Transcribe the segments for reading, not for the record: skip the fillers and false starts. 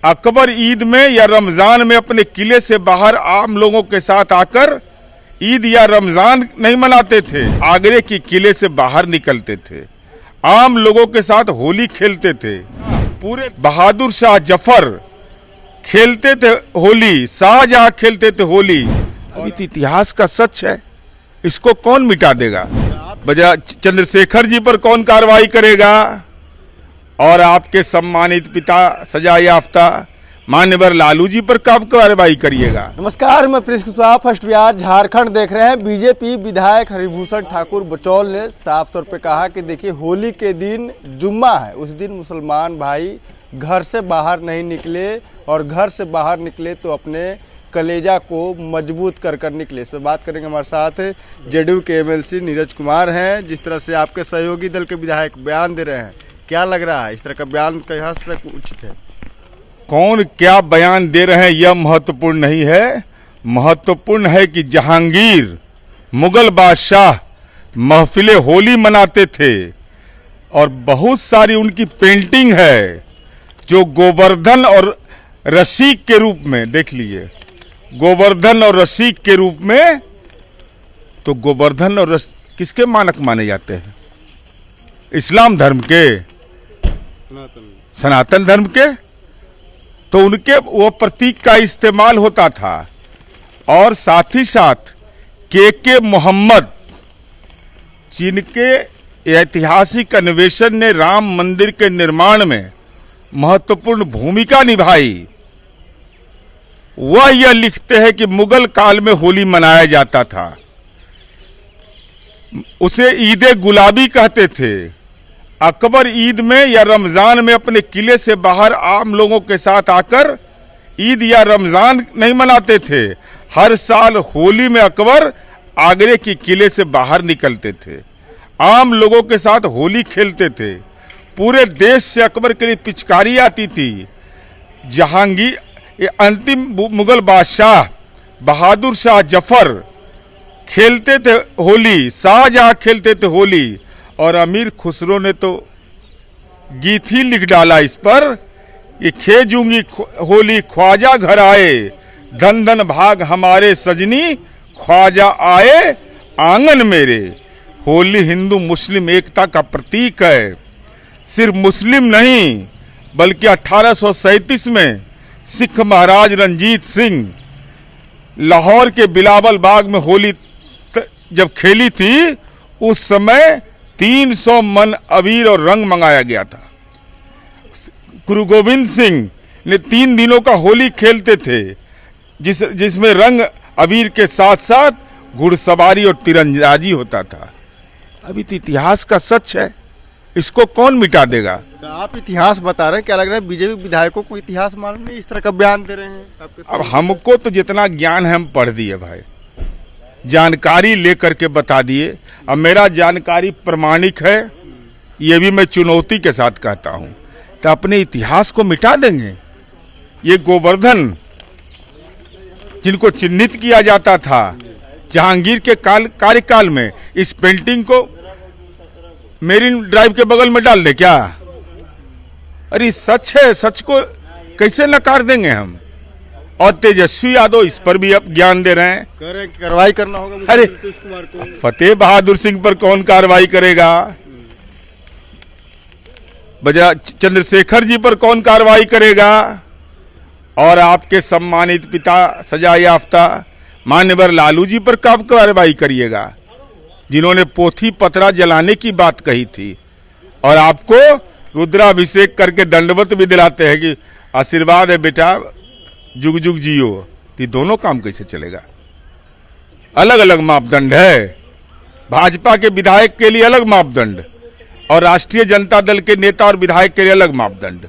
अकबर ईद में या रमजान में अपने किले से बाहर आम लोगों के साथ आकर ईद या रमजान नहीं मनाते थे, आगरे की किले से बाहर निकलते थे, आम लोगों के साथ होली खेलते थे। पूरे बहादुर शाह जफर खेलते थे होली, शाहजहां खेलते थे होली। अभी तो इतिहास का सच है, इसको कौन मिटा देगा? बजा चंद्रशेखर जी पर कौन कार्रवाई करेगा? और आपके सम्मानित पिता सजा याफ्ता मान्यवर लालू जी पर कब कार्रवाई करिएगा? नमस्कार, मैं प्रिंस कुशवाहा, फर्स्ट बिहार झारखंड देख रहे हैं। बीजेपी विधायक हरिभूषण ठाकुर बचौल ने साफ तौर पे कहा कि देखिए, होली के दिन जुम्मा है, उस दिन मुसलमान भाई घर से बाहर नहीं निकले, और घर से बाहर निकले तो अपने कलेजा को मजबूत कर कर निकले। इस पर बात करेंगे। हमारे साथ जेडीयू के एमएलसी नीरज कुमार हैं। जिस तरह से आपके सहयोगी दल के विधायक बयान दे रहे हैं, क्या लग रहा है, इस तरह का बयान कहाँ तक उचित है? कौन क्या बयान दे रहे हैं यह महत्वपूर्ण नहीं है। महत्वपूर्ण है कि जहांगीर मुगल बादशाह महफिले होली मनाते थे, और बहुत सारी उनकी पेंटिंग है जो गोवर्धन और रसिक के रूप में, देख लीजिए, गोवर्धन और रसिक के रूप में। तो गोवर्धन और किसके मानक माने जाते हैं? इस्लाम धर्म के, सनातन धर्म के। तो उनके वो प्रतीक का इस्तेमाल होता था। और साथ ही साथ के मोहम्मद, जिनके ऐतिहासिक अन्वेषण ने राम मंदिर के निर्माण में महत्वपूर्ण भूमिका निभाई, वह यह लिखते हैं कि मुगल काल में होली मनाया जाता था। उसे ईद गुलाबी कहते थे। अकबर ईद में या रमजान में अपने किले से बाहर आम लोगों के साथ आकर ईद या रमजान नहीं मनाते थे। हर साल होली में अकबर आगरे की किले से बाहर निकलते थे, आम लोगों के साथ होली खेलते थे। पूरे देश से अकबर के लिए पिचकारी आती थी। जहांगीर, अंतिम मुगल बादशाह बहादुर शाह जफर खेलते थे होली, शाहजहां खेलते थे होली। और अमीर खुसरो ने तो गीत ही लिख डाला इस पर कि खेजूंगी होली ख्वाजा घर आए, धन धन भाग हमारे सजनी, ख्वाजा आए आंगन मेरे। होली हिंदू मुस्लिम एकता का प्रतीक है। सिर्फ मुस्लिम नहीं, बल्कि 1837 में सिख महाराज रंजीत सिंह लाहौर के बिलावल बाग में होली जब खेली थी, उस समय 300 मन अबीर और रंग मंगाया गया था। गुरु गोविंद सिंह ने 3 दिनों का होली खेलते थे, जिसमें रंग अबीर के साथ साथ घुड़सवारी और तीरंदाजी होता था। अभी तो इतिहास का सच है, इसको कौन मिटा देगा? तो आप इतिहास बता रहे हैं, क्या लग रहा है बीजेपी विधायकों को इतिहास मालूम नहीं, इस तरह का बयान दे रहे हैं आपके? अब हमको तो जितना ज्ञान है हम पढ़ दिए भाई, जानकारी लेकर के बता दिए। अब मेरा जानकारी प्रमाणिक है, ये भी मैं चुनौती के साथ कहता हूं। तो अपने इतिहास को मिटा देंगे? ये गोवर्धन जिनको चिन्हित किया जाता था जहांगीर के कार्यकाल में, इस पेंटिंग को मेरीन ड्राइव के बगल में डाल दे क्या? अरे सच है, सच को कैसे नकार देंगे हम? और तेजस्वी यादव इस पर भी अब ज्ञान दे रहे हैं, कार्रवाई करना होगा। अरे फतेह बहादुर सिंह पर कौन कार्रवाई करेगा? बजा चंद्रशेखर जी पर कौन कार्रवाई करेगा? और आपके सम्मानित पिता सजा याफ्ता मान्यवर लालू जी पर कब कार्रवाई करिएगा, जिन्होंने पोथी पतरा जलाने की बात कही थी, और आपको रुद्राभिषेक करके दंडवत भी दिलाते हैं कि आशीर्वाद है बेटा, जुग जुग जियो। ये दोनों काम कैसे चलेगा? अलग अलग मापदंड है। भाजपा के विधायक के लिए अलग मापदंड, और राष्ट्रीय जनता दल के नेता और विधायक के लिए अलग मापदंड।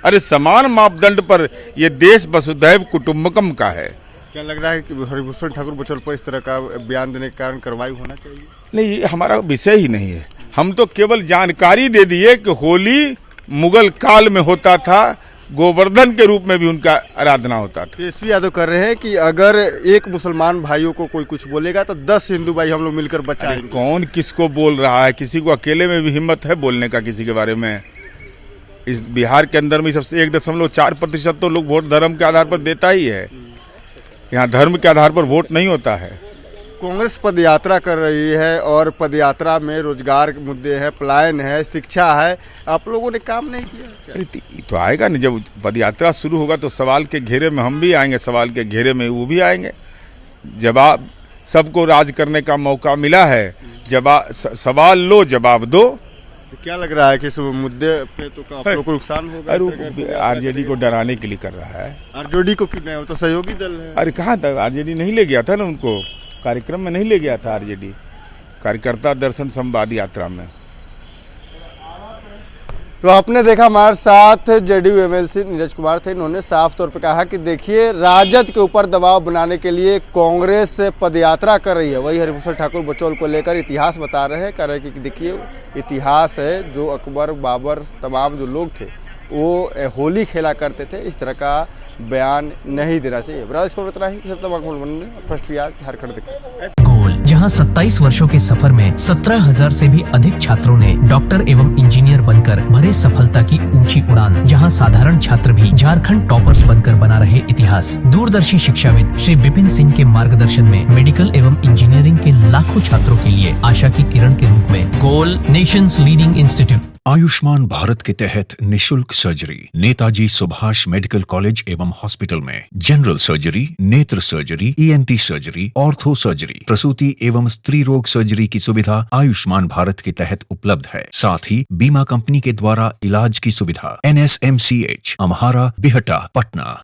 अरे समान मापदंड पर यह देश वसुधैव कुटुंबकम का है। क्या लग रहा है कि हरिभूषण ठाकुर बचौल पर इस तरह का बयान देने के कारण कार्रवाई होना चाहिए? नहीं, हमारा विषय ही नहीं है। हम तो केवल जानकारी दे दिए कि होली मुगल काल में होता था, गोवर्धन के रूप में भी उनका आराधना होता था। तेजस्वी यादव कर रहे हैं कि अगर एक मुसलमान भाइयों को कोई कुछ बोलेगा तो 10 हिंदू भाई हम लोग मिलकर बचाएंगे। कौन किसको बोल रहा है? किसी को अकेले में भी हिम्मत है बोलने का किसी के बारे में? इस बिहार के अंदर में सबसे 1.4% तो लोग वोट धर्म के आधार पर देता ही है। यहाँ धर्म के आधार पर वोट नहीं होता है। कांग्रेस पदयात्रा कर रही है और पदयात्रा में रोजगार के मुद्दे हैं, पलायन है, शिक्षा है, आप लोगों ने काम नहीं किया। अरे तो आएगा नहीं, जब पदयात्रा शुरू होगा तो सवाल के घेरे में हम भी आएंगे, सवाल के घेरे में वो भी आएंगे। जवाब, सबको राज करने का मौका मिला है, सवाल लो जवाब दो। तो क्या लग रहा है कि इस मुद्दे पे तो आप लोग को नुकसान होगा? अरे आरजेडी को डराने के लिए कर रहा है। आरजेडी को क्यों नहीं, वो तो सहयोगी दल है। अरे कहाँ था, आरजेडी नहीं ले गया था ना उनको, कार्यक्रम में नहीं ले गया था आरजेडी, कार्यकर्ता दर्शन संवाद यात्रा में। तो आपने देखा हमारे साथ जेडीयू एमएलसी नीरज कुमार थे। इन्होंने साफ तौर पे कहा कि देखिए राजद के ऊपर दबाव बनाने के लिए कांग्रेस पदयात्रा कर रही है। वही हरिभूषण ठाकुर बचौल को लेकर इतिहास बता रहे हैं, कह रहे हैं कि देखिए इतिहास है, जो अकबर बाबर तमाम जो लोग थे वो होली खेला करते थे, इस तरह का बयान नहीं देना चाहिए। इतना ही फर्स्ट बिहार झारखंड दिखा गोल, जहां 27 वर्षों के सफर में 17,000 से भी अधिक छात्रों ने डॉक्टर एवं इंजीनियर बनकर भरे सफलता की ऊंची उड़ान, जहां साधारण छात्र भी झारखंड टॉपर्स बनकर बना रहे इतिहास। दूरदर्शी शिक्षाविद श्री विपिन सिंह के मार्गदर्शन में मेडिकल एवं इंजीनियरिंग के लाखों छात्रों के लिए आशा की किरण के रूप में गोल, nation's leading institute. Ayushman Bharat के तहत निशुल्क surgery Netaji Subhash medical college एवं हॉस्पिटल में जनरल सर्जरी, नेत्र surgery, ENT surgery, ortho surgery, प्रसूति एवं स्त्री रोग सर्जरी की सुविधा आयुष्मान भारत के तहत उपलब्ध है। साथ ही बीमा कंपनी के द्वारा इलाज की सुविधा। NSMCH, अम्हारा, बिहटा, पटना।